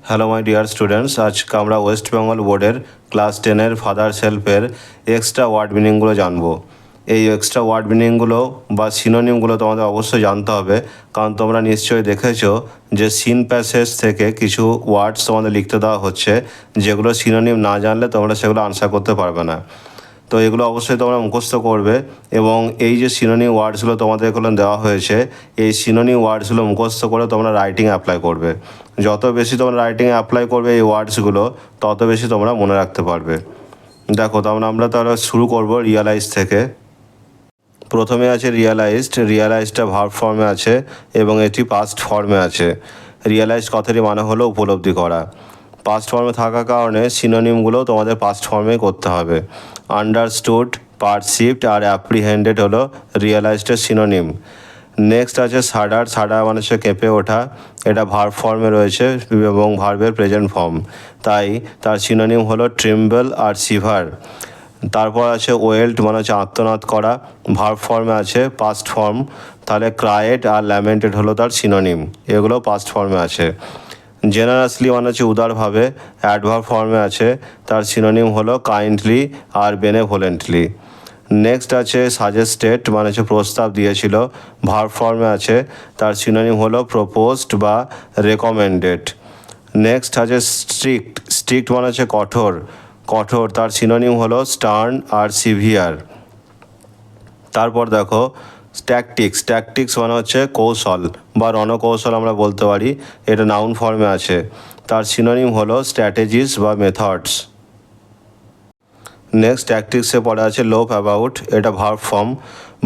Hello my dear students, আজকে আমরা West Bengal বোর্ডের ক্লাস 10-এর ফাদার সেলফের এক্সট্রা ওয়ার্ড মিনিংগুলো জানবো। এই এক্সট্রা ওয়ার্ড মিনিংগুলো বা সিনোনিমগুলো তোমাদের অবশ্যই জানতে হবে, কারণ তোমরা নিশ্চয়ই দেখেছো যে সিন প্যাসেজ থেকে কিছু ওয়ার্ডস তোমাদের লিখতে দেওয়া হচ্ছে, যেগুলো সিনোনিম না জানলে তোমরা সেগুলো আনসার করতে পারবে না। তো এগুলো অবশ্যই তোমরা মুখস্থ করবে, এবং এই যে সিনোনিম ওয়ার্ডসগুলো তোমাদের এগুলো দেওয়া হয়েছে, এই সিনোনিম ওয়ার্ডসগুলো মুখস্থ করে তোমরা রাইটিং অ্যাপ্লাই করবে। যত বেশি তোমরা রাইটিংয়ে অ্যাপ্লাই করবে এই ওয়ার্ডসগুলো, তত বেশি তোমরা মনে রাখতে পারবে। দেখো, আমরা তাহলে শুরু করব রিয়ালাইজ থেকে। প্রথমে আছে রিয়ালাইজড। রিয়ালাইজটা ভার্ব ফর্মে আছে এবং এটি পাস্ট ফর্মে আছে। রিয়ালাইজ কথাটি মানে হলো উপলব্ধি করা। পাস্ট ফর্মে থাকার কারণে সিনোনিমগুলো তোমাদের পাস্ট ফর্মে করতে হবে। আন্ডারস্টুড, পারসিভড আর অ্যাপ্রিহেন্ডেড হলো রিয়ালাইজডের সিনোনিম। নেক্সট আছে সাডার। সাডার মানে হচ্ছে কেঁপে ওঠা। এটা ভার্ব ফর্মে রয়েছে এবং ভার্বের প্রেজেন্ট ফর্ম, তাই তার সিনোনিম হলো ট্রিম্বল আর সিভার। তারপর আছে ওয়েল্ট মানে হচ্ছে আত্মনাদ করা, ভার্ব ফর্মে আছে, পাস্ট ফর্ম। তাহলে ক্রায়েড আর ল্যামেন্টেড হলো তার সিনোনিম, এগুলো পাস্ট ফর্মে আছে। জেনারাসলি মানে হচ্ছে উদারভাবে, অ্যাডভার্ব ফর্মে আছে, তার সিনোনিম হলো কাইন্ডলি আর বেনেভোলেন্টলি। নেক্সট আছে সাজেস্টেড মানে হচ্ছে প্রস্তাব দিয়েছিল, ভার্ব ফর্মে আছে, তার সিনোনিম হলো প্রপোজড বা রেকমেন্ডেড। নেক্সট আছে স্ট্রিক্ট। স্ট্রিক্ট মানে হচ্ছে কঠোর। কঠোর, তার সিনোনিম হলো স্টার্ন আর সিভিয়ার। তারপর দেখো ট্যাকটিক্স। ট্যাকটিক্স মানে হচ্ছে কৌশল বা রণকৌশল আমরা বলতে পারি, এটা নাউন ফর্মে আছে, তার সিনোনিম হলো স্ট্র্যাটেজিস বা মেথডস। নেক্সট ট্যাকটিক্সে পড়ে আছে লোভ অ্যাবাউট, এটা ভার্ব ফর্ম।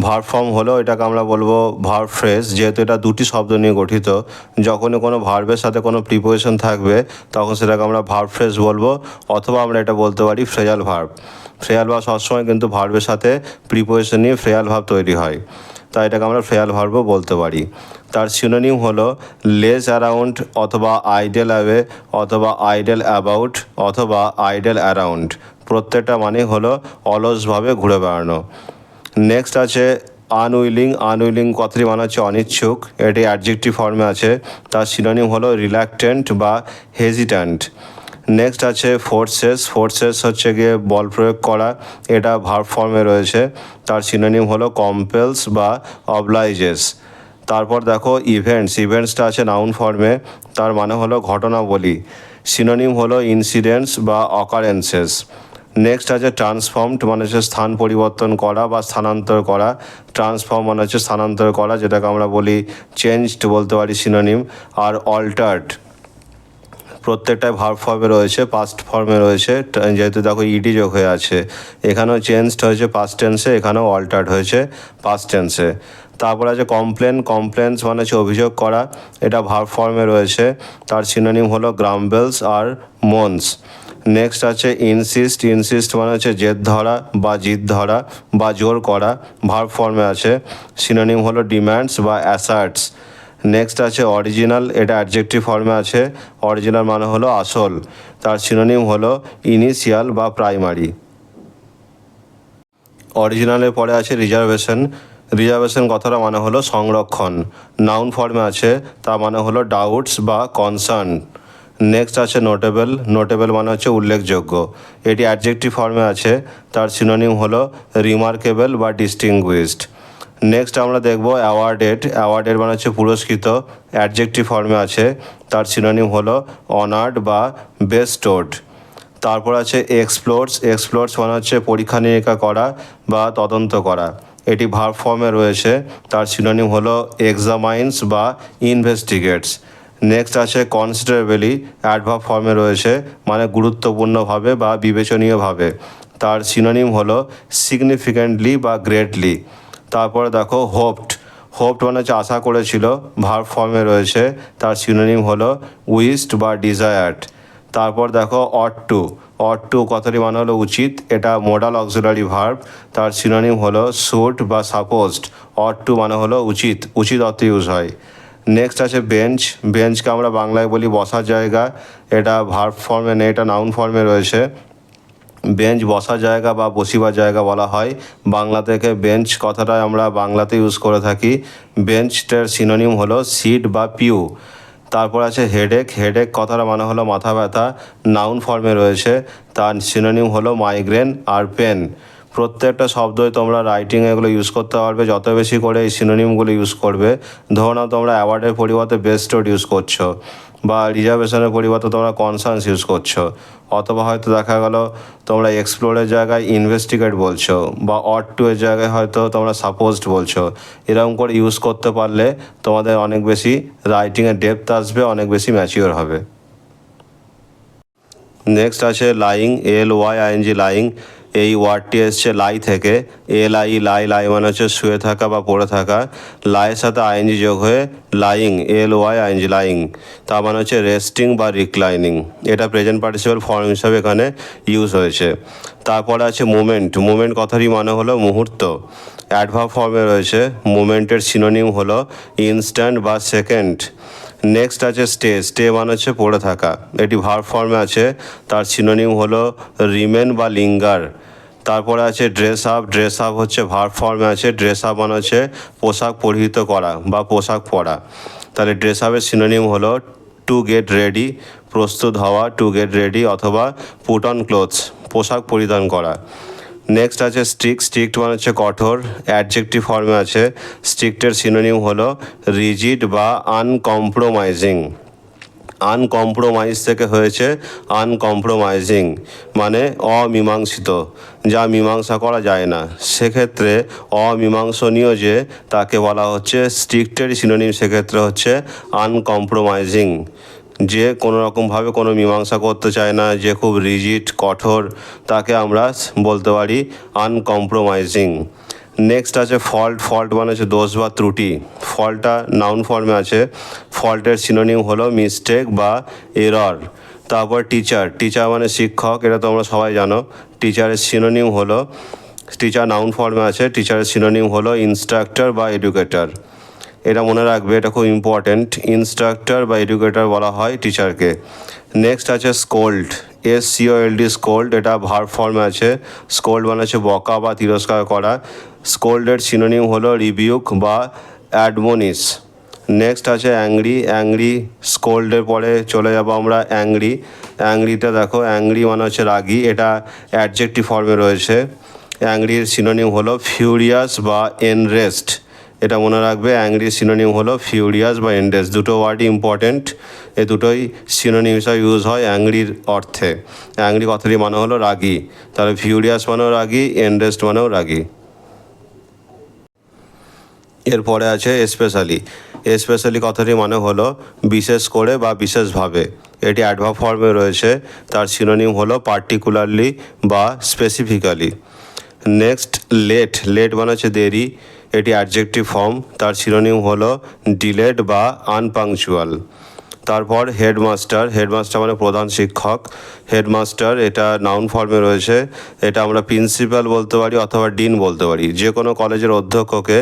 ভার্ব ফর্ম হলো, এটাকে আমরা বলবো ভার্ব ফ্রেজ, যেহেতু এটা দুটি শব্দ নিয়ে গঠিত। যখনই কোনো ভার্বের সাথে কোনো প্রিপোজিশন থাকবে তখন সেটাকে আমরা ভার্ব ফ্রেজ বলবো, অথবা আমরা এটা বলতে পারি ফ্রেজাল ভার্ব। ফ্রেজাল ভার্ব সবসময় কিন্তু ভার্বের সাথে প্রিপোজিশন নিয়ে ফ্রেজাল ভার্ব তৈরি হয়, তাই এটাকে আমরা ফ্রেজাল ভার্বও বলতে পারি। তার সিনোনিম হলো লেজ অ্যারাউন্ড, অথবা আইডেল অ্যাওয়ে, অথবা আইডেল অ্যাবাউট, অথবা আইডেল অ্যারাউন্ড। প্রত্যেকটা মানে হলো অলসভাবে ঘুরে বেড়ানো। নেক্সট আছে আনউইলিং। আনউইলিং কথাটি মানে হচ্ছে অনিচ্ছুক, এটি অ্যাডজেক্টিভ ফর্মে আছে, তার সিনোনিম হলো রিল্যাক্টেন্ট বা হেজিট্যান্ট। নেক্সট আছে ফোর্সেস। ফোর্সেস হচ্ছে গিয়ে বল প্রয়োগ করা, এটা ভার্ব ফর্মে রয়েছে, তার সিনোনিম হলো কম্পেলস বা অবলাইজেস। তারপর দেখো ইভেন্টস। ইভেন্টসটা আছে নাউন ফর্মে, তার মানে হলো ঘটনাবলী, সিনোনিম হলো ইনসিডেন্টস বা অকারেন্সেস। নেক্সট আছে ট্রান্সফর্মড মানে হচ্ছে স্থান পরিবর্তন করা বা স্থানান্তর করা। ট্রান্সফর্ম মানে হচ্ছে স্থানান্তর করা, যেটাকে আমরা বলি চেঞ্জড বলতে পারি সিনোনিম। আর অল্টার্ড, প্রত্যেকটাই ভার্ব ফর্মে রয়েছে, পাস্ট ফর্মে রয়েছে, যেহেতু দেখো ইডি যোগ হয়ে আছে। এখানেও চেঞ্জড হয়েছে পাস্ট টেন্সে, এখানেও অল্টার্ড হয়েছে পাস্ট টেন্সে। তারপর আছে কমপ্লেন। কমপ্লেন্স মানে হচ্ছে অভিযোগ করা, এটা ভার্ব ফর্মে রয়েছে, তার সিনোনিম হলো গ্রাম্বেলস আর মোনস। নেক্সট আছে ইনসিস্ট। ইনসিস্ট মানে হচ্ছে জেদ ধরা বা জিদ ধরা বা জোর করা, ভার্ব ফর্মে আছে, সিনোনিম হলো ডিম্যান্ডস বা অ্যাসার্টস। নেক্সট আছে অরিজিনাল, এটা অ্যাডজেক্টিভ ফর্মে আছে, অরিজিনাল মানে হলো আসল, তার সিনোনিম হলো ইনিশিয়াল বা প্রাইমারি। অরিজিনালের পরে আছে রিজার্ভেশন। রিজার্ভেশন কথাটা মানে হলো সংরক্ষণ, নাউন ফর্মে আছে, তার মানে হলো ডাউটস বা কনসার্ন। নেক্সট আছে নোটেবল। নোটেবল মানে হচ্ছে উল্লেখযোগ্য, এটি অ্যাডজেক্টিভ ফর্মে আছে, তার সিনোনিম হলো রিমার্কেবল বা ডিস্টিংগুইশড। নেক্সট আমরা দেখব অ্যাওয়ার্ডেড। অ্যাওয়ার্ডেড মানে হচ্ছে পুরস্কৃত, অ্যাডজেক্টিভ ফর্মে আছে, তার সিনোনিম হলো অনার্ড বা বেস্টোড। তারপর আছে এক্সপ্লোরস। এক্সপ্লোরস মানে হচ্ছে পরীক্ষা নিরীক্ষা করা বা তদন্ত করা, এটি ভার্ব ফর্মে রয়েছে, তার সিনোনিম হলো এক্সামাইন্স বা ইনভেস্টিগেটস। নেক্সট আছে কনসিডারেবলি, অ্যাডভার্ব ফর্মে রয়েছে, মানে গুরুত্বপূর্ণভাবে বা বিবেচনীয়ভাবে, তার সিনোনিম হলো সিগনিফিক্যান্টলি বা গ্রেটলি। তারপরে দেখো হোপড। হোপড মানে হচ্ছে আশা করেছিল, ভার্ব ফর্মে রয়েছে, তার সিনোনিম হলো উইশড বা ডিজায়ার্ড। তারপর দেখো অট টু। অট টু কথাটি মানে হলো উচিত, এটা মোডাল অক্সিলারি ভার্ব, তার সিনোনিম হলো শুড বা সাপোজড। অট টু মানে হলো উচিত, উচিত অর্থে ইউজ হয়। নেক্সট আছে বেঞ্চ। বেঞ্চকে আমরা বাংলায় বলি বসার জায়গা, এটা ভার্ব ফর্মে নেই, এটা নাউন ফর্মে রয়েছে। বেঞ্চ বসার জায়গা বা বসিবার জায়গা বলা হয়, বাংলা থেকে বেঞ্চ কথাটা আমরা বাংলাতে ইউজ করে থাকি। বেঞ্চটার সিনোনিম হলো সিট বা পিউ, তারপর আছে হেডেক। হেডেক কথাটা মানে হলো মাথা ব্যথা, নাউন ফর্মে রয়েছে, তার সিনোনিম হলো মাইগ্রেন আর পেন। প্রত্যেকটা শব্দই তোমরা রাইটিংয়ে এগুলো ইউজ করতে পারবে। যত বেশি করে এই সিনোনিমগুলো ইউজ করবে, ধরো নাও তোমরা অ্যাওয়ার্ডের পরিবর্তে বেস্ট ওয়ার্ড ইউজ করছো, বা রিজার্ভেশনের পরিবর্তে তোমরা কনসার্নস ইউজ করছো, অথবা হয়তো দেখা গেল তোমরা এক্সপ্লোরের জায়গায় ইনভেস্টিগেট বলছো, বা অট টু এর জায়গায় হয়তো তোমরা সাপোজড বলছো। এরকম করে ইউজ করতে পারলে তোমাদের অনেক বেশি রাইটিংয়ে ডেপথ আসবে, অনেক বেশি ম্যাচিওর হবে। নেক্সট আছে লাইং, LYING, লাইং। এই ওয়ার্ডটি এসছে লাই থেকে, LI, লাই মানে হচ্ছে শুয়ে থাকা বা পড়ে থাকা, লাইয়ের সাথে আইএনজি যোগ হয়ে লাইং, LYING, লাইং। তার মানে হচ্ছে রেস্টিং বা রিক্লাইনিং। এটা প্রেজেন্ট পার্টিসিপাল ফর্ম হিসাবে এখানে ইউজ হয়েছে। তারপরে আছে মুমেন্ট। মুমেন্ট কথারই মানে হলো মুহূর্ত, অ্যাডভার্ব ফর্মে রয়েছে। মুমেন্টের সিনোনিম হলো ইনস্ট্যান্ট বা সেকেন্ড। নেক্সট আছে স্টে। স্টে মানে হচ্ছে পড়ে থাকা, এটি ভার্ব ফর্মে আছে, তার সিনোনিম হলো রিমেন বা লিঙ্গার। তারপরে আছে ড্রেস আপ। ড্রেস আপ হচ্ছে ভার্ব ফর্মে আছে। ড্রেস আপ মানে হচ্ছে পোশাক পরিহিত করা বা পোশাক পরা। তাহলে ড্রেস আপের সিনোনিম হলো টু গেট রেডি, প্রস্তুত হওয়া, টু গেট রেডি, অথবা পুট অন ক্লোথস, পোশাক পরিধান করা। নেক্সট আছে স্ট্রিক্ট। স্ট্রিক্ট মানে হচ্ছে কঠোর, অ্যাডজেক্টিভ ফর্মে আছে। স্ট্রিক্টের সিনোনিম হলো রিজিড বা আনকম্প্রোমাইজিং। আনকম্প্রোমাইজ থেকে হয়েছে আনকম্প্রোমাইজিং, মানে অমীমাংসিত, যা মীমাংসা করা যায় না। সেক্ষেত্রে অমীমাংসনীয় যে, তাকে বলা হচ্ছে স্ট্রিক্টের সিনোনিম, সেক্ষেত্রে হচ্ছে আনকম্প্রোমাইজিং। যে কোনো রকমভাবে কোনো মীমাংসা করতে চায় না, যে খুব রিজিড, কঠোর, তাকে আমরা বলতে পারি আনকম্প্রোমাইজিং। নেক্সট আছে ফল্ট। ফল্ট মানে হচ্ছে দোষ বা ত্রুটি। ফল্টটা নাউন ফর্মে আছে। ফল্টের সিনোনিম হলো মিস্টেক বা এরর। তারপর টিচার। টিচার মানে শিক্ষক, এটা তোমরা সবাই জানো। টিচারের সিনোনিম হলো, টিচার নাউন ফর্মে আছে, টিচারের সিনোনিম হলো ইনস্ট্রাক্টর বা এডুকেটর। এটা মনে রাখবে, এটা খুব ইম্পর্ট্যান্ট। ইনস্ট্রাক্টর বা এডুকেটর বলা হয় টিচারকে। নেক্সট আছে স্কোল্ড। SCOLD, স্কোল্ড, এটা ভার্ব ফর্মে আছে। স্কোল্ড মানে হচ্ছে বকা বা তিরস্কার করা। স্কোল্ডের সিনোনিম হলো রিবিউক বা অ্যাডমোনিশ। নেক্সট আছে অ্যাংরি। অ্যাংরি, স্কোল্ডের পরে চলে যাবো আমরা অ্যাংরি। অ্যাংরিটা দেখো, অ্যাংরি মানে হচ্ছে রাগী, এটা অ্যাডজেক্টিভ ফর্মে রয়েছে। অ্যাংরির সিনোনিম হলো ফিউরিয়াস বা এনরেস্ট। এটা মনে রাখবে, অ্যাংরির সিনোনিম হলো ফিউরিয়াস বা এনরেস্ট। দুটো ওয়ার্ডই ইম্পর্ট্যান্ট, এই দুটোই সিনোনিম হিসাবে ইউজ হয় অ্যাংরির অর্থে। অ্যাংরি কথাটি মানে হলো রাগী, তাহলে ফিউরিয়াস মানেও রাগী, এনরেস্ট মানেও রাগী। এরপরে আছে স্পেশালি। স্পেশালি কথাটি মানে হলো বিশেষ করে বা বিশেষভাবে। এটি অ্যাডভার্ব ফর্মে রয়েছে, তার সিনোনিম হলো পার্টিকুলারলি বা স্পেসিফিক্যালি। Next late. লেট মানে হচ্ছে দেরি, এটি অ্যাডজেক্টিভ ফর্ম, তার সিনোনিম হলো ডিলেড বা আনপাংচুয়াল। তারপর হেডমাস্টার। হেডমাস্টার মানে প্রধান শিক্ষক। হেডমাস্টার এটা নাউন ফর্মে রয়েছে, এটা আমরা প্রিন্সিপাল বলতে পারি অথবা ডিন বলতে পারি। যে কোনো কলেজের অধ্যক্ষকে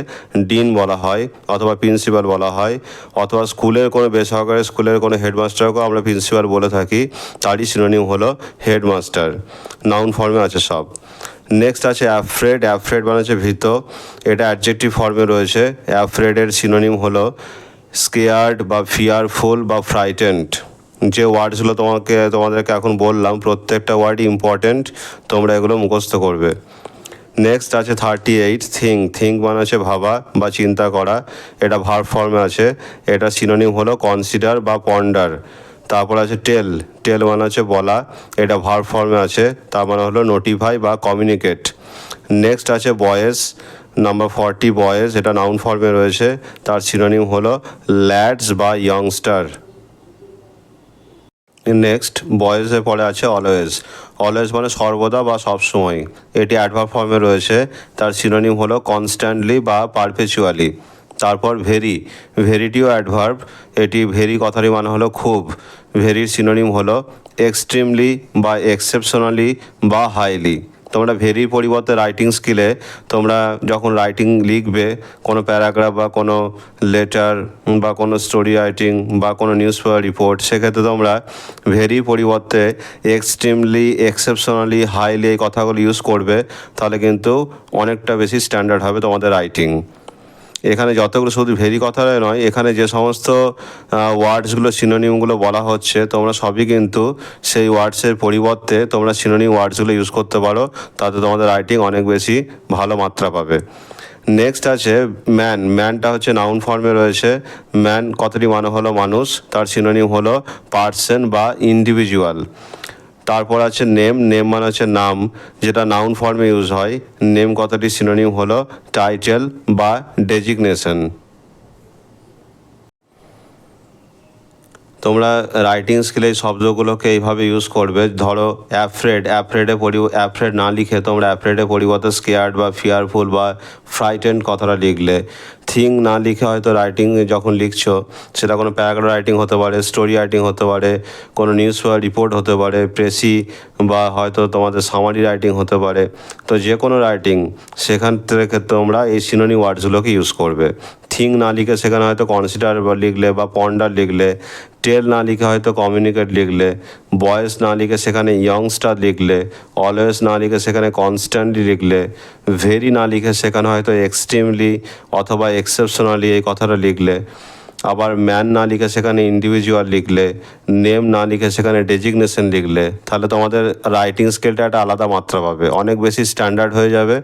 ডিন বলা হয় অথবা প্রিন্সিপাল বলা হয়, অথবা স্কুলের কোনো বেসরকারি স্কুলের কোনো হেডমাস্টারকেও আমরা প্রিন্সিপাল বলে থাকি, তারই সিনোনিম হলো হেডমাস্টার। নাউন ফর্মে আছে সব। নেক্সট আছে অ্যাফ্রেড। অ্যাফ্রেড মানে হচ্ছে ভীত, এটা অ্যাডজেক্টিভ ফর্মে রয়েছে। অ্যাফ্রেডের সিনোনিম হলো স্কেয়ার্ড বা ফিয়ারফুল বা ফ্রাইটেন্ড। যে ওয়ার্ডসগুলো তোমাদেরকে এখন বললাম, প্রত্যেকটা ওয়ার্ডই ইম্পর্ট্যান্ট, তোমরা এগুলো মুখস্থ করবে। নেক্সট আছে 38 থিঙ্ক। থিঙ্ক মানে হচ্ছে ভাবা বা চিন্তা করা, এটা ভার্ব ফর্মে আছে। এটা সিনোনিম হলো কনসিডার বা পন্ডার। তারপর আছে টেল। টেল মানে হচ্ছে বলা, এটা ভার্ব ফর্মে আছে, তার মানে হলো নোটিফাই বা কমিউনিকেট। নেক্সট আছে বয়েজ। নাম্বার 40 বয়েজ, এটা নাউন ফর্মে রয়েছে, তার সিনোনিম হলো ল্যাডস বা ইয়ংস্টার। নেক্সট বয়েজের পরে আছে অলওয়েজ। অলওয়েজ মানে সর্বদা বা সবসময়, এটি অ্যাডভার্ব ফর্মে রয়েছে, তার সিনোনিম হলো কনস্ট্যান্টলি বা পারপেচুয়ালি। তারপর ভেরি। ভেরিটিও অ্যাডভার্ব, এটি ভেরি কথারই মানে হলো খুব। ভেরির সিনোনিম হলো এক্সট্রিমলি বা এক্সেপশনালি বা হাইলি। তোমরা ভেরির পরিবর্তে রাইটিং স্কিলে তোমরা যখন রাইটিং লিখবে, কোনো প্যারাগ্রাফ বা কোনো লেটার বা কোনো স্টোরি রাইটিং বা কোনো নিউজ পেপার রিপোর্ট, সেক্ষেত্রে তোমরা ভেরির পরিবর্তে এক্সট্রিমলি, এক্সেপশনালি, হাইলি এই কথাগুলো ইউজ করবে, তাহলে কিন্তু অনেকটা বেশি স্ট্যান্ডার্ড হবে তোমাদের রাইটিং। এখানে যতগুলো শুধু ভেরি কথা নয়, এখানে যে সমস্ত ওয়ার্ডসগুলো সিনোনিমগুলো বলা হচ্ছে তোমরা সবই কিন্তু সেই ওয়ার্ডসের পরিবর্তে তোমরা সিনোনিম ওয়ার্ডসগুলো ইউজ করতে পারো, তাতে তোমাদের রাইটিং অনেক বেশি ভালো মাত্রা পাবে। নেক্সট আছে ম্যান। ম্যানটা হচ্ছে নাউন ফর্মে রয়েছে। ম্যান কথাটি মানে হলো মানুষ, তার সিনোনিম হলো পার্সন বা ইন্ডিভিজুয়াল। তারপর আছে নেম। নেম মানে হচ্ছে নাম, যেটা নাউন ফর্মে ইউজ হয়। নেম কথাটি সিনোনিম হলো টাইটেল বা ডেজিগনেশন। তোমরা রাইটিং স্কিলে এই শব্দগুলোকে এইভাবে ইউজ করবে। ধরো অ্যাফ্রেড, অ্যাফ্রেড না লিখে তোমরা অ্যাফ্রেডের পরিবর্তে স্কেয়ার্ড বা ফিয়ারফুল বা ফ্রাইটেন্ড কথাটা লিখলে। থিং না লিখে হয়তো রাইটিং যখন লিখছো, সেটা কোনো প্যারাগ্রাফ রাইটিং হতে পারে, স্টোরি রাইটিং হতে পারে, কোনো নিউজ পেপার রিপোর্ট হতে পারে, প্রেসি বা হয়তো তোমাদের সামারি রাইটিং হতে পারে। তো যে কোনো রাইটিং, সেখান থেকে তোমরা এই সিনোনিম ওয়ার্ডসগুলোকে ইউজ করবে। থিং না লিখে সেখানে হয়তো কনসিডার লিখলে বা পন্ডার লিখলে। টেল না লিখে হয়তো কমিউনিকেট লিখলে। বয়েস না লিখে সেখানে ইয়ংস্টার লিখলে। অলওয়েজ না লিখে সেখানে কনস্ট্যান্টলি লিখলে। ভেরি না লিখে সেখানে হয়তো এক্সট্রিমলি অথবা এক্সেপশনালি এই কথাটা লিখলে। আবার ম্যান না লিখে সেখানে ইন্ডিভিজুয়াল লিখলে। নেম না লিখে সেখানে ডেজিগনেশন লিখলে, তাহলে তোমাদের রাইটিং স্কিলটা একটা আলাদা মাত্রা পাবে, অনেক বেশি স্ট্যান্ডার্ড হয়ে যাবে।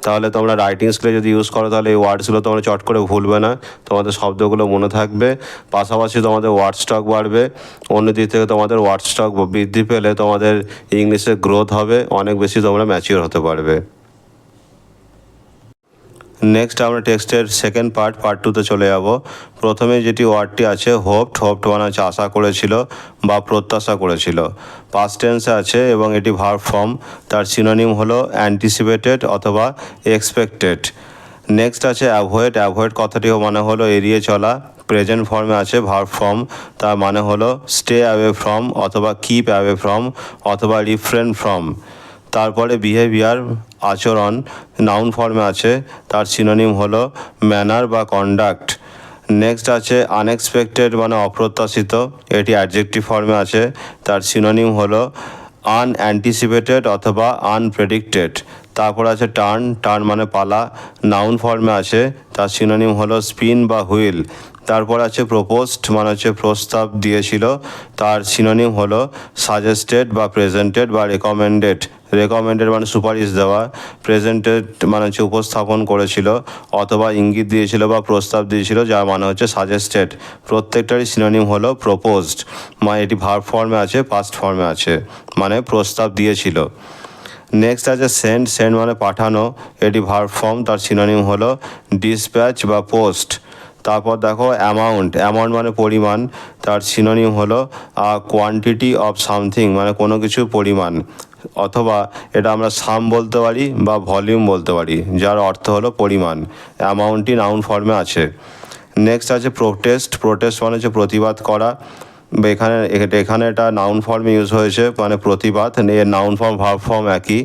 তাহলে তোমরা রাইটিং স্কিলে যদি ইউজ করো, তাহলে এই ওয়ার্ডসগুলো তোমরা চট করে ভুলবে না, তোমাদের শব্দগুলো মনে থাকবে। পাশাপাশি তোমাদের ওয়ার্ড স্টক বাড়বে। অন্যদিক থেকে তোমাদের ওয়ার্ড স্টক বৃদ্ধি পেলে তোমাদের ইংলিশের গ্রোথ হবে, অনেক বেশি তোমরা ম্যাচিওর হতে পারবে। নেক্সট আমরা টেক্সটের সেকেন্ড পার্ট 2তে চলে যাব। প্রথমে যেটি ওয়ার্ডটি আছে হোপড মানে হচ্ছে আশা করেছিল বা প্রত্যাশা করেছিল। পাস্ট টেন্সে আছে এবং এটি ভার্ব ফর্ম, তার সিনোনিম হলো অ্যান্টিসিপেটেড অথবা এক্সপেক্টেড। নেক্সট আছে অ্যাভয়েড কথাটিও মানে হলো এড়িয়ে চলা। প্রেজেন্ট ফর্মে আছে ভার্ব ফর্ম, তার মানে হলো স্টে অ্যাওয়ে ফ্রম অথবা কিপ অ্যাওয়ে ফ্রম অথবা রিফ্রেন ফ্রম। তারপরে বিহেভিয়ার আচরণ নাউন ফর্মে আছে, তার সিনোনিম হলো ম্যানার বা কন্ডাক্ট। নেক্সট আছে আনএক্সপেক্টেড মানে অপ্রত্যাশিত, এটি অ্যাডজেক্টিভ ফর্মে আছে, তার সিনোনিম হলো আনঅ্যান্টিসিপেটেড অথবা আনপ্রেডিক্টেড। তারপর আছে টার্ন মানে পালা, নাউন ফর্মে আছে, তার সিনোনিম হলো স্পিন বা হুইল। তারপর আছে প্রপোজড মানে হচ্ছে প্রস্তাব দিয়েছিল, তার সিনোনিম হলো সাজেস্টেড বা প্রেজেন্টেড বা রেকমেন্ডেড মানে সুপারিশ দেওয়া। প্রেজেন্টেড মানে হচ্ছে উপস্থাপন করেছিল অথবা ইঙ্গিত দিয়েছিল বা প্রস্তাব দিয়েছিল, যার মানে হচ্ছে সাজেস্টেড। প্রত্যেকটারই সিনোনিম হলো প্রপোজড, মানে এটি ভার্ব ফর্মে আছে, পাস্ট ফর্মে আছে, মানে প্রস্তাব দিয়েছিল। নেক্সট আছে সেন্ড মানে পাঠানো, এটি ভার্ব ফর্ম, তার সিনোনিম হলো ডিসপ্যাচ বা পোস্ট। তারপর দেখো অ্যামাউন্ট মানে পরিমাণ, তার সিনোনিম হলো কোয়ান্টিটি অফ সামথিং মানে কোনো কিছুর পরিমাণ, অথবা এটা আমরা সাম বলতে পারি বা ভলিউম বলতে পারি, যার অর্থ হলো পরিমাণ। অ্যামাউন্টটি নাউন ফর্মে আছে। নেক্সট আছে প্রোটেস্ট মানে হচ্ছে প্রতিবাদ করা। এখানে এটা নাউন ফর্মে ইউজ হয়েছে, মানে প্রতিবাদ, এর নাউন ফর্ম ভার্ব ফর্ম একই।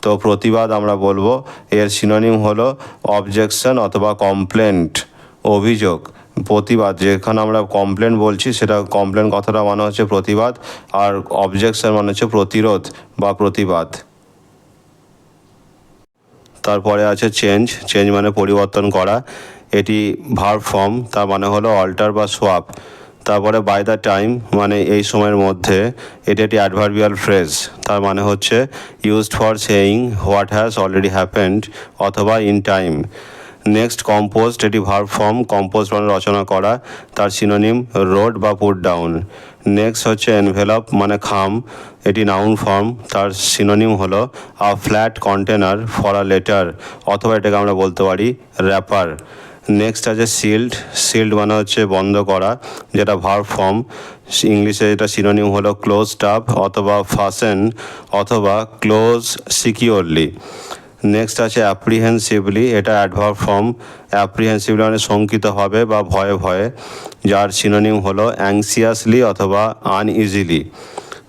তো প্রতিবাদ আমরা বলবো, এর সিনোনিম হলো অবজেকশন অথবা কমপ্লেন্ট, অভিযোগ। প্রতিবাদ, যেখানে আমরা কমপ্লেন বলছি, সেটা কমপ্লেন কথাটা মানে হচ্ছে প্রতিবাদ, আর অবজেকশন মানে হচ্ছে প্রতিরোধ বা প্রতিবাদ। তারপরে আছে চেঞ্জ মানে পরিবর্তন করা, এটি ভার্ব ফর্ম, তার মানে হলো অল্টার বা সোয়াপ। তারপরে বাই দ্য টাইম মানে এই সময়ের মধ্যে, এটি একটি অ্যাডভার্বিয়াল ফ্রেজ, তার মানে হচ্ছে used for saying what has already happened অথবা ইন টাইম। নেক্সট কম্পোজড, এটি ভার্ব ফর্ম, কম্পোজ মানে রচনা করা, তার সিনোনিম রোড বা পুট ডাউন। নেক্সট হচ্ছে এনভেলপ মানে খাম, এটি নাউন ফর্ম, তার সিনোনিম হলো আ flat container for a letter, অথবা এটাকে আমরা বলতে পারি র্যাপার। নেক্সট আছে সিল্ড মানে হচ্ছে বন্ধ করা, যেটা ভার্ব ফর্ম, ইংলিশে এটা সিনোনিম হলো ক্লোজ আপ অথবা ফাসেন অথবা ক্লোজ সিকিউরলি। নেক্সট আছে অ্যাপ্রিহেন্সিভলি, এটা অ্যাডভার্ব ফর্ম, অ্যাপ্রিহেন্সিভলি মানে শঙ্কিত হবে বা ভয়ে, যার সিনোনিম হলো অ্যাংসিয়াসলি অথবা আনইজিলি।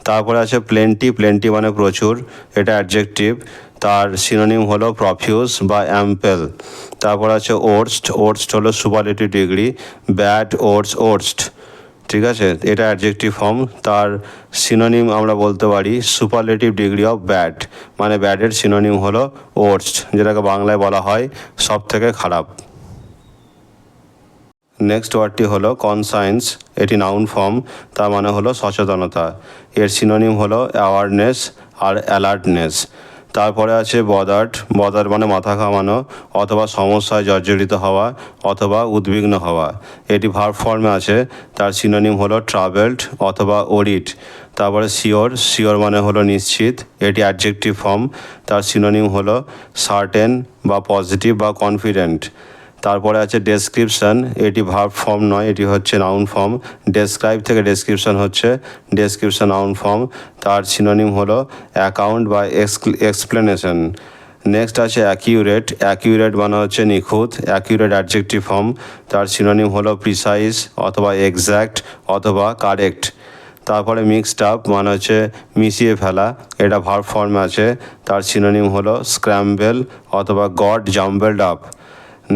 তারপরে আছে প্লেন্টি মানে প্রচুর, এটা অ্যাডজেক্টিভ, তার সিনোনিম হলো প্রফিউজ বা অ্যাম্পেল। তারপর আছে ওটসড হলো সুপারলেটিভ ডিগ্রি, ব্যাড ওটসড, ঠিক আছে, এটা অ্যাডজেক্টিভ ফর্ম, তার সিনোনিম আমরা বলতে পারি সুপারলেটিভ ডিগ্রি অফ ব্যাড, মানে ব্যাডের সিনোনিম হলো ওটসড, যেটাকে বাংলায় বলা হয় সব থেকে খারাপ। নেক্সট ওয়ার্ডটি হলো কনসায়েন্স, এটি নাউন ফর্ম, তার মানে হলো সচেতনতা। এর সিনোনিম হলো অ্যাওয়ারনেস আর অ্যালার্টনেস। তারপরে আছে বদার্ড, বদার্ড মানে মাথা ঘামানো অথবা সমস্যায় জর্জরিত হওয়া অথবা উদ্বিগ্ন হওয়া। এটি ভার্ব ফর্মে আছে, তার সিনোনিম হলো ট্রাভেলড অথবা ওরিড। তারপরে শিওর, শিওর মানে হলো নিশ্চিত, এটি অ্যাডজেক্টিভ ফর্ম, তার সিনোনিম হলো সার্টেন বা পজিটিভ বা কনফিডেন্ট। তারপরে আছে ডেসক্রিপশন, এটি ভার্ব ফর্ম নয়, এটি হচ্ছে নাউন ফর্ম। ডেসক্রাইব থেকে ডেসক্রিপশন হচ্ছে, ডেসক্রিপশন নাউন ফর্ম, তার সিনোনিম হলো অ্যাকাউন্ট বা এক্সপ্লেনেশন। নেক্সট আছে অ্যাকিউরেট, অ্যাকিউরেট মানে হচ্ছে নিখুঁত, অ্যাকিউরেট অ্যাডজেক্টিভ ফর্ম, তার সিনোনিম হলো প্রিসাইজ অথবা এক্স্যাক্ট অথবা কারেক্ট। তারপরে মিক্সড আপ মানে হচ্ছে মিশিয়ে ফেলা, এটা ভার্ব ফর্মে আছে, তার সিনোনিম হলো স্ক্র্যাম্বেল অথবা গড জাম্বেলড আপ।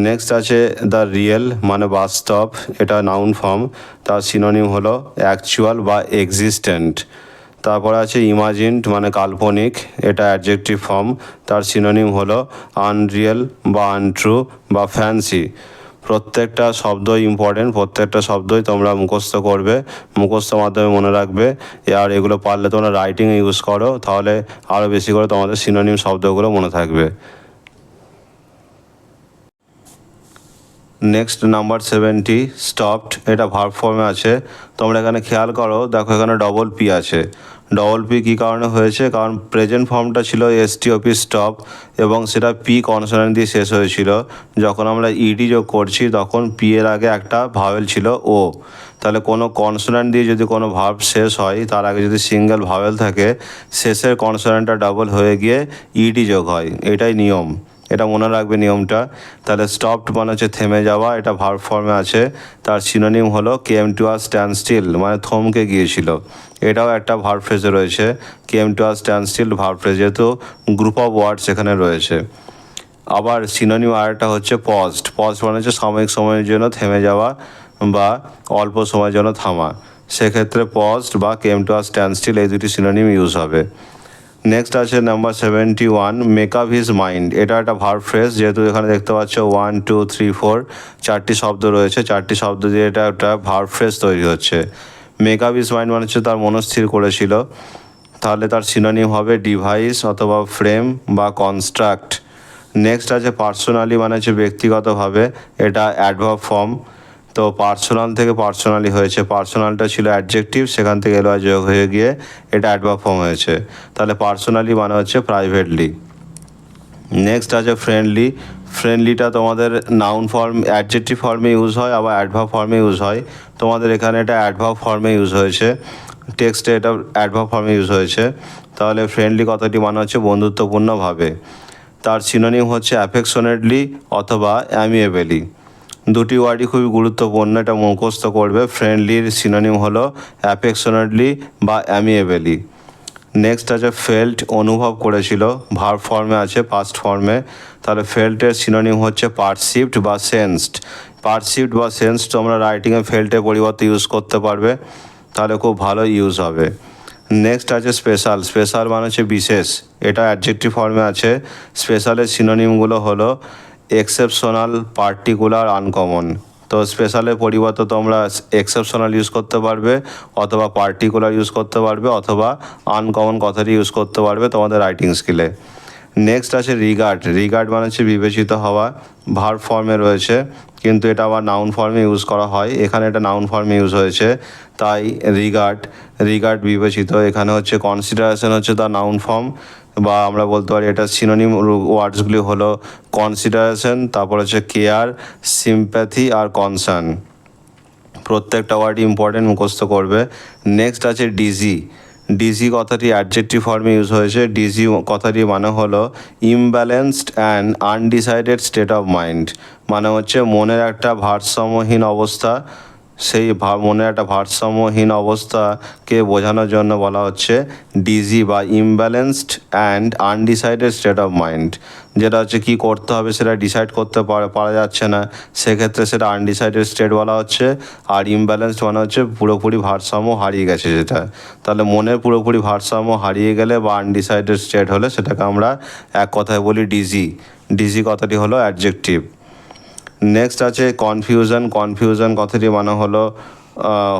নেক্সট আছে দ্য রিয়েল মানে বাস্তব, এটা নাউন ফর্ম, তার সিনোনিম হলো অ্যাকচুয়াল বা এক্সিস্টেন্ট। তারপরে আছে ইমাজিনড মানে কাল্পনিক, এটা অ্যাডজেক্টিভ ফর্ম, তার সিনোনিম হলো আনরিয়েল বা আনট্রু বা ফ্যান্সি। প্রত্যেকটা শব্দই ইম্পর্টেন্ট, প্রত্যেকটা শব্দই তোমরা মুখস্থ করবে, মুখস্থ মাধ্যমে মনে রাখবে। আর এগুলো পারলে তোমরা রাইটিংয়ে ইউজ করো, তাহলে আরও বেশি করে তোমাদের সিনোনিম শব্দগুলো মনে থাকবে। নেক্সট নাম্বার 70 স্টপড, এটা ভার্ব ফর্মে আছে। তোমরা এখানে খেয়াল করো, দেখো এখানে ডবল পি আছে। ডবল পি কী কারণে হয়েছে? কারণ প্রেজেন্ট ফর্মটা ছিল এসটিওপি স্টপ এবং সেটা পি কনসোনেন্ট দিয়ে শেষ হয়েছিল। যখন আমরা ইডি যোগ করছি তখন পি এর আগে একটা ভাওয়েল ছিল ও। তাহলে কোনো কনসোনেন্ট দিয়ে যদি কোনো ভার্ব শেষ হয়, তার আগে যদি সিঙ্গেল ভাওয়েল থাকে, শেষের কনসোনেন্টটা ডাবল হয়ে গিয়ে ইডি যোগ হয়, এটাই নিয়ম, এটা মনে রাখবে নিয়মটা। তাহলে স্টপড মানে হচ্ছে থেমে যাওয়া, এটা ভার্ব ফর্মে আছে, তার সিনোনিম হলো came to a standstill মানে থমকে গিয়েছিল, এটাও একটা ভার্ব ফ্রেজে রয়েছে। Came to a standstill verb phrase, যেহেতু গ্রুপ অফ ওয়ার্ডস এখানে রয়েছে। আবার সিনোনিম আরেকটা হচ্ছে পজড, পজড মানে হচ্ছে সাময়িক সময়ের জন্য থেমে যাওয়া বা অল্প সময়ের জন্য থামা, সেক্ষেত্রে পজড বা came to a standstill এই দুটি সিনোনিম ইউজ হবে। নেক্সট আছে number 71 make up his mind, এটা একটা ভার্ব ফ্রেজ, যেহেতু এখানে দেখতে পাচ্ছ 1 2 3 4 চারটি শব্দ রয়েছে, চারটি শব্দ দিয়ে এটা একটা ভার্ব ফ্রেজ তৈরি হচ্ছে। মেক আপ হিজ মাইন্ড মানে হচ্ছে তার মনস্থির করেছিল, তাহলে তার সিনোনিম হবে ডিভাইস অথবা ফ্রেম বা কনস্ট্রাক্ট। নেক্সট আছে পার্সোনালি মানে হচ্ছে ব্যক্তিগতভাবে, এটা অ্যাডভার্ব ফর্ম, তো পার্সোনাল থেকে পার্সোনালি হয়েছে, পার্সোনালটা ছিল অ্যাডজেক্টিভ, সেখান থেকে এলওয়াই যোগ হয়ে গিয়ে এটা অ্যাডভার্ব ফর্ম হয়েছে, তাহলে পার্সোনালি মানে হচ্ছে প্রাইভেটলি। নেক্সট আছে ফ্রেন্ডলি, ফ্রেন্ডলিটা তোমাদের নাউন ফর্ম অ্যাডজেক্টিভ ফর্মে ইউজ হয়, আবার অ্যাডভার্ব ফর্মে ইউজ হয়, তোমাদের এখানে এটা অ্যাডভার্ব ফর্মে ইউজ হয়েছে, টেক্সটে এটা অ্যাডভার্ব ফর্মে ইউজ হয়েছে। তাহলে ফ্রেন্ডলি কথাটি মানে হচ্ছে বন্ধুত্বপূর্ণভাবে, তার সিনোনিম হচ্ছে অ্যাফেকশনেটলি অথবা অ্যামিয়েবলি। দুটি ওয়ার্ডই খুবই গুরুত্বপূর্ণ, এটা মুখস্থ করবে। ফ্রেন্ডলির সিনোনিম হলো অ্যাফেকশনেটলি বা অ্যামিয়েবলি। নেক্সট আছে ফেল্ট, অনুভব করেছিল, ভার্ব ফর্মে আছে, পাস্ট ফর্মে, তাহলে ফেল্টের সিনোনিম হচ্ছে পারসিভড বা সেন্সড। পারসিভড বা সেন্সড তোমরা রাইটিংয়ে ফেল্টের পরিবর্তে ইউজ করতে পারবে, তাহলে খুব ভালো ইউজ হবে। নেক্সট আছে স্পেশাল, স্পেশাল মানে হচ্ছে বিশেষ, এটা অ্যাডজেক্টিভ ফর্মে আছে। স্পেশালের সিনোনিমগুলো হলো এক্সেপশনাল, পার্টিকুলার, আনকমন। তো স্পেশালের পরিবর্তে তোমরা এক্সেপশনাল ইউজ করতে পারবে অথবা পার্টিকুলার ইউজ করতে পারবে অথবা আনকমন কথাটি ইউজ করতে পারবে তোমাদের রাইটিং স্কিলে। নেক্সট আছে রিগার্ড, রিগার্ড মানে হচ্ছে বিবেচিত হওয়া, ভার্ব ফর্মে রয়েছে, কিন্তু এটা আবার নাউন ফর্মে ইউজ করা হয়, এখানে এটা নাউন ফর্মে ইউজ হয়েছে, তাই রিগার্ড, রিগার্ড বিবেচিত। এখানে হচ্ছে কনসিডারেশন হচ্ছে তার নাউন ফর্ম, বা আমরা বলতে পারি এটা সিনোনিম ওয়ার্ডসগুলি হলো কনসিডারেশন, তারপর হচ্ছে কেয়ার, সিম্প্যাথি আর কনসার্ন। প্রত্যেকটা ওয়ার্ড ইম্পর্টেন্ট, মুখস্থ করবে। নেক্সট আছে ডিজি, ডিজি কথাটি অ্যাডজেক্টিভ ফর্মে ইউজ হয়েছে। ডিজি কথাটি মানে হলো imbalanced and undecided state of mind, মানে হচ্ছে মনের একটা ভারসাম্যহীন অবস্থা, সেই মনের একটা ভারসাম্যহীন অবস্থাকে বোঝানোর জন্য বলা হচ্ছে ডিজি বা imbalanced and undecided state of mind, যেটা হচ্ছে কী করতে হবে সেটা ডিসাইড করতে পারা যাচ্ছে না, সেক্ষেত্রে সেটা আনডিসাইডেড স্টেট বলা হচ্ছে। আর ইমব্যালেন্সড মানে হচ্ছে পুরোপুরি ভারসাম্য হারিয়ে গেছে যেটা, তাহলে মনের পুরোপুরি ভারসাম্য হারিয়ে গেলে বা আনডিসাইডেড স্টেট হলে সেটাকে আমরা এক কথায় বলি ডিজি। ডিজি কথাটি হলো অ্যাডজেক্টিভ। নেক্সট আছে কনফিউশন। কনফিউশন কথাটি মানে হলো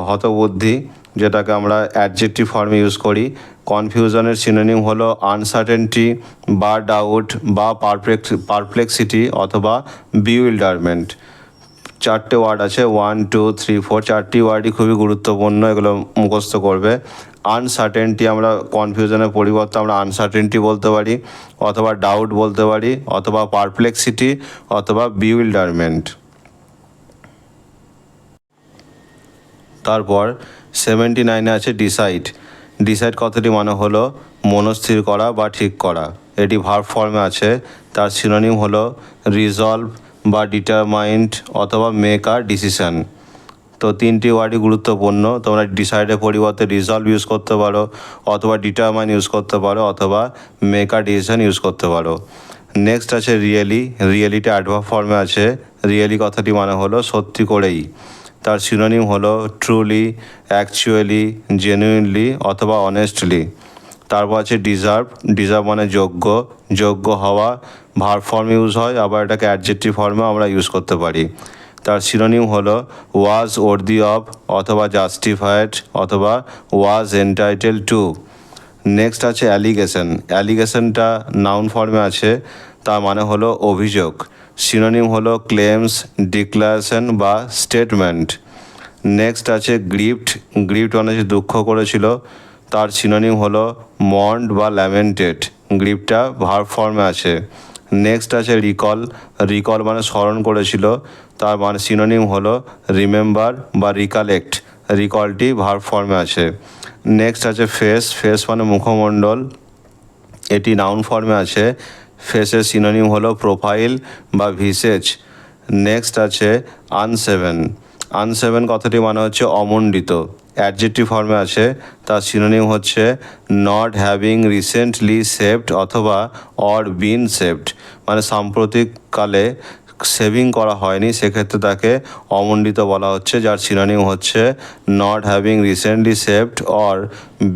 হতবুদ্ধি, যেটাকে আমরা অ্যাডজেক্টিভ ফর্মে ইউজ করি। কনফিউশনের সিনোনিম হলো আনসার্টেনটি বা ডাউট বা পারপ্লেক্সিটি অথবা বিউইল্ডারমেন্ট। চারটে ওয়ার্ড আছে, 1 2 3 4, চারটি ওয়ার্ডই খুবই গুরুত্বপূর্ণ, এগুলো মুখস্থ করবে। আনসার্টেনটি আমরা কনফিউশনের পরিবর্তে আমরা আনসার্টেনটি বলতে পারি, অথবা ডাউট বলতে পারি, অথবা পারপ্লেক্সিটি, অথবা বিউইল্ডারমেন্ট। তারপর 79-এ আছে ডিসাইড। ডিসাইড কথাটি মানে হলো মনস্থির করা বা ঠিক করা। এটি ভার্ব ফর্মে আছে। তার সিনোনিম হলো রিজলভ বা ডিটারমাইন্ড অথবা মেক আ ডিসিশন। তো তিনটি ওয়ার্ডই গুরুত্বপূর্ণ। তোমরা ডিসাইডের পরিবর্তে রিজলভ ইউজ করতে পারো, অথবা ডিটারমাইন ইউজ করতে পারো, অথবা মেক আ ডিসিশন ইউজ করতে পারো। নেক্সট আছে রিয়েলি। রিয়েলিটা অ্যাডভার্ব ফর্মে আছে। রিয়েলি কথাটি মানে হলো সত্যি করেই। তার সিনোনিম হলো ট্রুলি, অ্যাকচুয়ালি, জেনুইনলি অথবা অনেস্টলি। তারপর আছে ডিজার্ভ। ডিজার্ভ মানে যোগ্য, যোগ্য হওয়া। ভার্ব ফর্মে ইউজ হয়, আবার এটাকে অ্যাডজেক্টিভ ফর্মে আমরা ইউজ করতে পারি। তার সিনোনিম হলো ওয়াজ ওর্দি অফ, অথবা জাস্টিফাইড, অথবা ওয়াজ এন্টাইটেল টু। নেক্সট আছে অ্যালিগেশন। অ্যালিগেশনটা নাউন ফর্মে আছে। তার মানে হলো অভিযোগ। সিনোনিম হলো ক্লেমস, ডিক্লারেশন বা স্টেটমেন্ট। নেক্সট আছে গ্রিফট। গ্রিফট মানে যে দুঃখ করেছিল, তার সিনোনিম হলো মন্ড বা ল্যামেন্টেড। গ্রিফটটা ভার্ব ফর্মে আছে। নেক্সট আছে রিকল। রিকল মানে স্মরণ করেছিল, তার মানে সিনোনিম হলো রিমেম্বার বা রিকালেক্ট। রিকলটি ভার্ব ফর্মে আছে। নেক্সট আছে ফেস। ফেস মানে মুখমণ্ডল, এটি নাউন ফর্মে আছে। ফেসের সিনোনিম হলো প্রোফাইল বা ভিসেজ। নেক্সট আছে আনসেভেন। আনসেভেন কথাটি মানে হচ্ছে অমণ্ডিত, অ্যাডজেক্টিভ ফর্মে আছে। তার সিনোনিম হচ্ছে নট হ্যাভিং রিসেন্টলি সেভড অথবা অর বিন সেভড, মানে সাম্প্রতিককালে সেভিং করা হয়নি, সেক্ষেত্রে তাকে অমণ্ডিত বলা হচ্ছে, যার সিনোনিম হচ্ছে not having recently saved or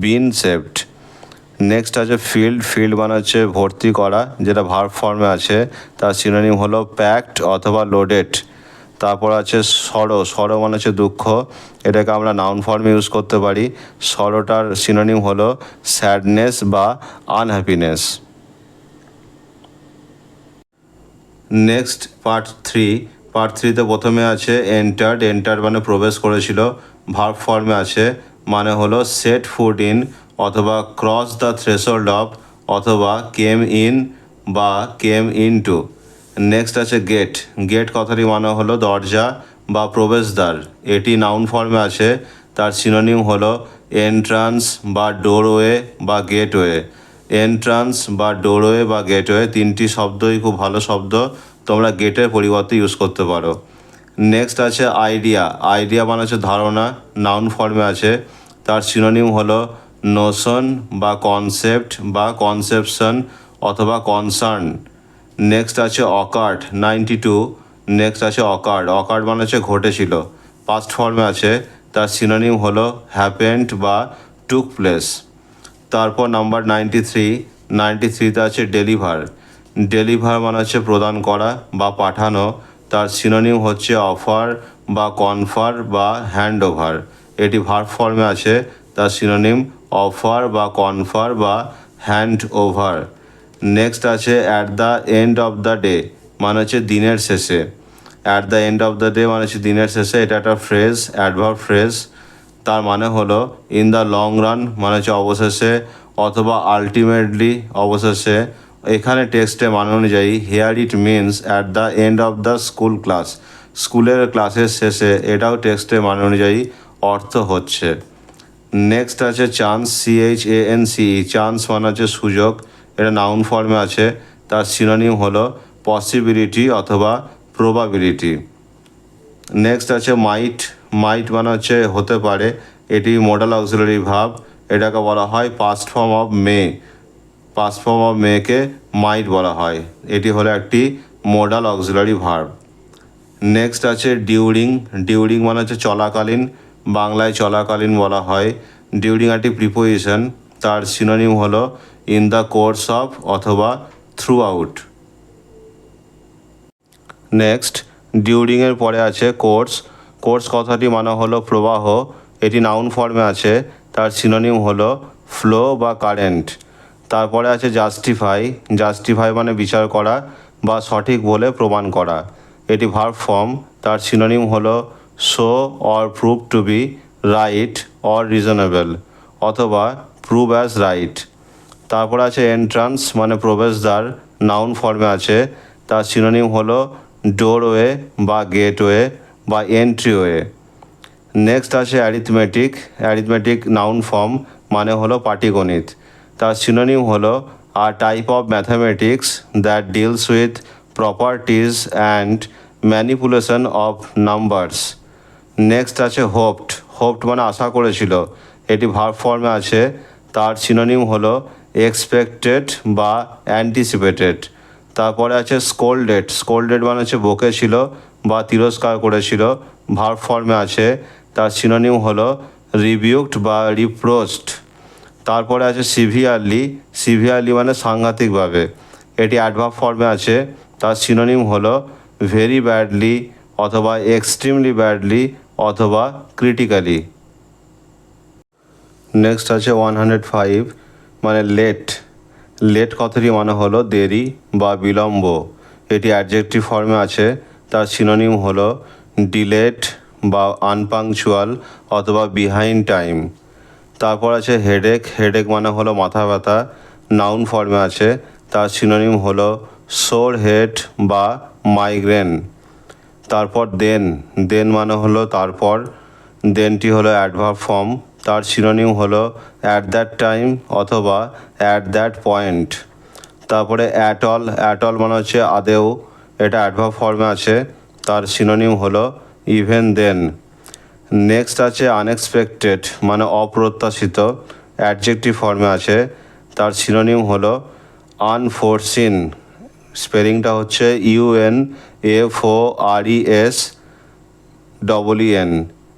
bin saved. Next আছে ফিল্ড। ফিল্ড মানে হচ্ছে ভর্তি করা, যেটা ভার্ব ফর্মে আছে। তার সিনোনিম হলো প্যাকড অথবা লোডেড। তারপর আছে সরো। সরো মানে হচ্ছে দুঃখ, এটাকে আমরা নাউন ফর্মে ইউজ করতে পারি। সরোটার সিনোনিম হলো স্যাডনেস বা আনহ্যাপিনেস। Next part 3। পার্ট 3তে প্রথমে আছে এন্টার্ড। এন্টার্ড মানে প্রবেশ করেছিল, ভার্ব ফর্মে আছে। মানে হলো সেট ফুট ইন, অথবা ক্রস দ্য থ্রেশহোল্ড অফ, অথবা কেম ইন বা কেম ইন টু। নেক্সট আছে গেট। গেট কথাটি মানে হলো দরজা বা প্রবেশদ্বার, এটি নাউন ফর্মে আছে। তার সিনোনিম হলো এন্ট্রান্স বা ডোরওয়ে বা গেটওয়ে। এন্ট্রান্স বা ডোরওয়ে বা গেটওয়ে তিনটি শব্দই খুব ভালো শব্দ, তোমরা গেটের পরিবর্তে ইউজ করতে পারো। নেক্সট আছে আইডিয়া। আইডিয়া মানে হচ্ছে ধারণা, নাউন ফর্মে আছে। তার সিনোনিম হলো নোশন বা কনসেপ্ট বা কনসেপশন অথবা কনসার্ন। নেক্সট আছে অকার্ড। 92। নেক্সট আছে অকার্ড। অকার্ড মানে হচ্ছে ঘটেছিল, পাস্ট ফর্মে আছে। তার সিনোনিম হলো হ্যাপেন্ড বা টুক প্লেস। তারপর নাম্বার 93। 93তে আছে ডেলিভার। ডেলিভার মানে হচ্ছে প্রদান করা বা পাঠানো। তার সিনোনিম হচ্ছে অফার বা কনফার বা হ্যান্ড ওভার। এটি ভার্ব ফর্মে আছে। তার সিনোনিম অফার বা কনফার বা হ্যান্ড ওভার। নেক্সট আছে at the end of the day, মানে হচ্ছে দিনের শেষে। At the end of the day মানে হচ্ছে দিনের শেষে, এটা একটা ফ্রেজ, অ্যাডভার্ব ফ্রেজ। তার মানে হলো ইন দ্য লং রান মানে হচ্ছে অবশেষে, অথবা আলটিমেটলি অবশেষে। এখানে টেক্সটে মানে অনুযায়ী here it means at the end of the school class, স্কুলের ক্লাসের শেষে, এটাও টেক্সটে মানে অনুযায়ী অর্থ হচ্ছে। নেক্সট আছে চান্স। CHANCE। চান্স মানে হচ্ছে সুযোগ, এটা নাউন ফর্মে আছে। তার সিনোনিম হলো পসিবিলিটি অথবা প্রবাবিলিটি। নেক্সট আছে মাইট। মাইট মানে হচ্ছে হতে পারে, এটি মডাল অক্সিলারি ভার্ব, এটাকে বলা হয় past form of may. Past form of মেকে মাইট বলা হয়, এটি হলো একটি মডাল অক্সিলারি ভার্ব। নেক্সট আছে ডিউরিং। ডিউরিং মানে হচ্ছে চলাকালীন, বাংলায় চলাকালীন বলা হয়। ডিউরিং একটি প্রিপোজিশন, তার সিনোনিম হলো ইন দ্য কোর্স অফ অথবা থ্রু আউট। নেক্সট ডিউরিংয়ের পরে আছে কোর্স। কোর্স কথাটি মানে হলো প্রবাহ, এটি নাউন ফর্মে আছে, তার সিনোনিম হলো ফ্লো বা কারেন্ট। তারপরে আছে জাস্টিফাই। জাস্টিফাই মানে বিচার করা বা সঠিক বলে প্রমাণ করা, এটি ভার্ব ফর্ম, তার সিনোনিম হলো show or prove to be right or reasonable অথবা প্রুভ অ্যাজ রাইট। তারপর আছে এন্ট্রান্স মানে প্রবেশদ্বার, নাউন ফর্মে আছে, তার সিনোনিম হলো ডোরওয়ে বা গেটওয়ে বা এন্ট্রিওয়ে। নেক্সট আছে অ্যারিথমেটিক। অ্যারিথমেটিক নাউন ফর্ম মানে হলো পাটিগণিত, তার সিনোনিম হলো a type of mathematics that deals with properties and manipulation of numbers. Next আছে হোপড। হোপড মানে আশা করেছিল, এটি ভার্ব ফর্মে আছে, তার সিনোনিম হলো এক্সপেক্টেড বা অ্যান্টিসিপেটেড। তারপরে আছে স্কোল্ডেড। স্কোল্ডেড মানে হচ্ছে বকেছিল বা তিরস্কার করেছিল, ভার্ব ফর্মে আছে, তার সিনোনিম হলো রিবিউকড বা রিপ্রোচড। তারপরে আছে সিভিয়ারলি। সিভিয়ারলি মানে সাংঘাতিকভাবে, এটি অ্যাডভার্ব ফর্মে আছে, তার সিনোনিম হলো ভেরি ব্যাডলি অথবা এক্সট্রিমলি ব্যাডলি অথবা ক্রিটিক্যালি। নেক্সট আছে 105 মানে লেট। লেট কথাটি মানে হলো দেরি বা বিলম্ব, এটি অ্যাডজেক্টিভ ফর্মে আছে, তার সিনোনিম হলো ডিলেড বা আনপাংচুয়াল অথবা বিহাইন্ড টাইম। তারপর আছে হেডেক। হেডেক মানে হলো মাথা ব্যথা, নাউন ফর্মে আছে, তার সিনোনিম হলো সোর হেড বা মাইগ্রেন। তারপর দেন। দেন মানে হলো তারপর, দেনটি হলো অ্যাডভার্ব ফর্ম, তার সিনোনিম হলো অ্যাট দ্যাট টাইম অথবা অ্যাট দ্যাট পয়েন্ট। তারপরে অ্যাট অল। অ্যাট অল মানে হচ্ছে আদেও, এটা অ্যাডভার্ব ফর্মে আছে, তার সিনোনিম হলো ইভেন দেন। নেক্সট আছে আনএক্সপেক্টেড মানে অপ্রত্যাশিত, অ্যাডজেক্টিভ ফর্মে আছে, তার সিনোনিম হলো আনফোরসিন। স্পেলিংটা হচ্ছে UNFORESEEN।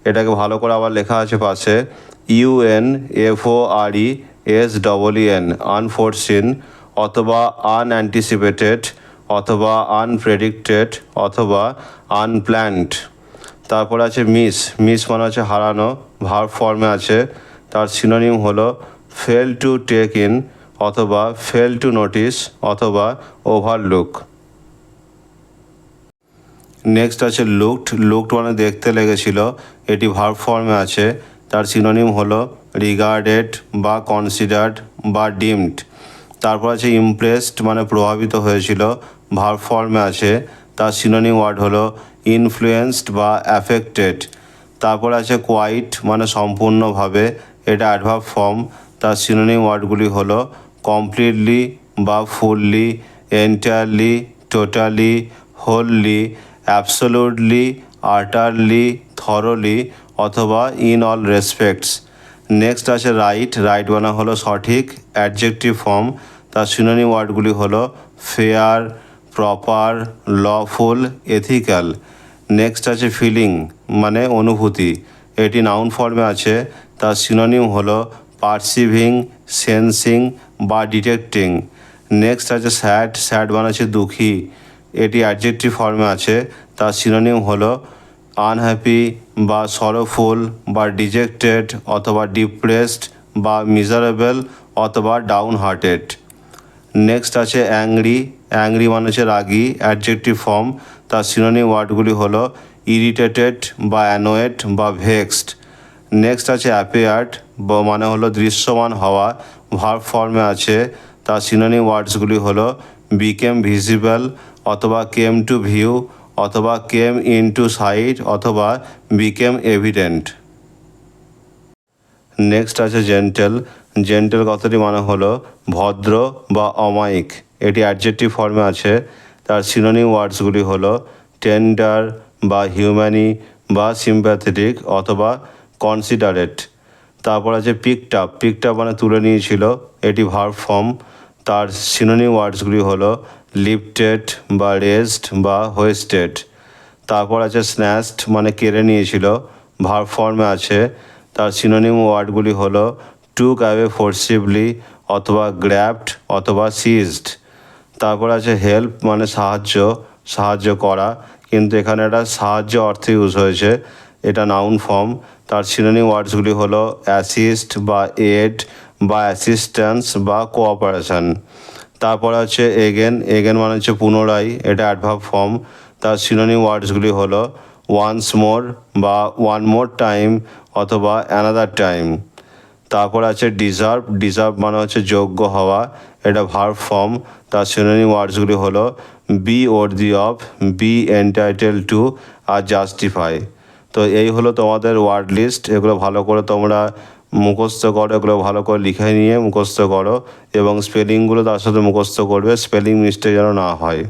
এটাকে ভালো করে আবার লেখা আছে পাশে UNFORESEEN, আনফোরসিন অথবা আনঅ্যান্টিসিপেটেড অথবা আনপ্রেডিক্টেড অথবা আনপ্ল্যান্ড। তারপর আছে মিস। মিস মানে হচ্ছে হারানো, ভার্ব ফর্মে আছে, তার সিনোনিম হলো ফেল টু টেক ইন অথবা ফেল টু নোটিস অথবা ওভারলুক। নেক্সট আছে লুকড। লুকড মানে দেখতে লেগেছিল, এটি ভার্ব ফর্মে আছে, তার সিনোনিম হলো রিগার্ডেড বা কনসিডার্ড বা ডিমড। তারপর আছে ইমপ্রেসড মানে প্রভাবিত হয়েছিল, ভার্ব ফর্মে আছে, তার সিনোনিম ওয়ার্ড হলো ইনফ্লুয়েন্সড বা অ্যাফেক্টেড। তারপর আছে কোয়াইট মানে সম্পূর্ণভাবে, এটা অ্যাডভার্ব ফর্ম, তার সিনোনিম ওয়ার্ডগুলি হলো কমপ্লিটলি বা fully, entirely, totally, wholly, absolutely, আটারলি, thoroughly অথবা ইন অল রেসপেক্টস। নেক্সট আছে রাইট। রাইট মানে হলো সঠিক, অ্যাডজেক্টিভ ফর্ম, তার সিনোনিম ওয়ার্ডগুলি হলো fair, proper, lawful, ethical. Next আছে ফিলিং মানে অনুভূতি, এটি নাউন ফর্মে আছে, তার সিনোনিম হলো পারসিভিং, সেন্সিং বা ডিটেক্টিং। নেক্সট আছে স্যাড। স্যাড মানে হচ্ছে দুঃখী, এটি অ্যাডজেক্টিভ ফর্মে আছে, তার সিনোনিম হলো আনহ্যাপি বা সরোফুল বা ডিজেক্টেড অথবা ডিপ্রেসড বা মিজারেবল অথবা ডাউন হার্টেড। নেক্সট আছে অ্যাংরি। অ্যাংরি মানে হচ্ছে রাগী, অ্যাডজেক্টিভ ফর্ম, তার সিনোনিম ওয়ার্ডগুলি হলো ইরিটেটেড বা অ্যানোয়েড বা ভেক্সড। নেক্সট আছে অ্যাপিয়ার্ড মানে হলো দৃশ্যমান হওয়া, ভার্ব ফর্মে আছে, তার সিনোনিম ওয়ার্ডসগুলি হলো বিকেম ভিজিবল অথবা কেম টু ভিউ অথবা কেম ইন টু সাইট অথবা বিকেম এভিডেন্ট। নেক্সট আছে জেন্টেল। জেন্টেল কথাটি মানে হলো ভদ্র বা অমায়িক, এটি অ্যাডজেক্টিভ ফর্মে আছে, তার সিনোনিম ওয়ার্ডসগুলি হলো টেন্ডার বা হিউম্যানি বা সিম্প্যাথেটিক অথবা কনসিডারেট। তারপর আছে পিকড আপ। পিকড আপ মানে তুলে নিয়েছিল, এটি ভার্ব ফর্ম, তার সিনোনিম ওয়ার্ডসগুলি হলো লিফটেড বা রেজড বা হোয়েস্টেড। তারপর আছে স্ন্যাচড মানে কেড়ে নিয়েছিল, ভার্ব ফর্মে আছে, তার সিনোনিম ওয়ার্ডগুলি হলো টুক অ্যাওয়ে ফোর্সিবলি অথবা গ্র্যাবড অথবা সিজড। তারপর আছে হেল্প মানে সাহায্য করা, কিন্তু এখানে একটা সাহায্য অর্থে ইউজ হয়েছে, এটা নাউন ফর্ম। তার সিনোনিম ওয়ার্ডসগুলি হলো অ্যাসিস্ট বা এড বা অ্যাসিস্ট্যান্স বা কোঅপারেশন। তারপর আছে এগেন মানে হচ্ছে পুনরায়, এটা অ্যাডভার্ব ফর্ম। তার সিনোনিম ওয়ার্ডসগুলি হলো ওয়ান্স মোর বা ওয়ান মোর টাইম অথবা অ্যানাদার টাইম। তারপর আছে ডিজার্ভ মানে হচ্ছে যোগ্য হওয়া, এটা ভার্ব ফর্ম। তার সিনোনিম ওয়ার্ডসগুলি হলো be worthy of, be entitle to আর জাস্টিফাই। তো এই হলো তোমাদের ওয়ার্ড লিস্ট। এগুলো ভালো করে তোমরা মুখস্থ করো, এগুলো ভালো করে লিখে নিয়ে মুখস্থ করো এবং স্পেলিংগুলো তার সাথে মুখস্থ করবে, স্পেলিং মিস্টেক যেন না হয়।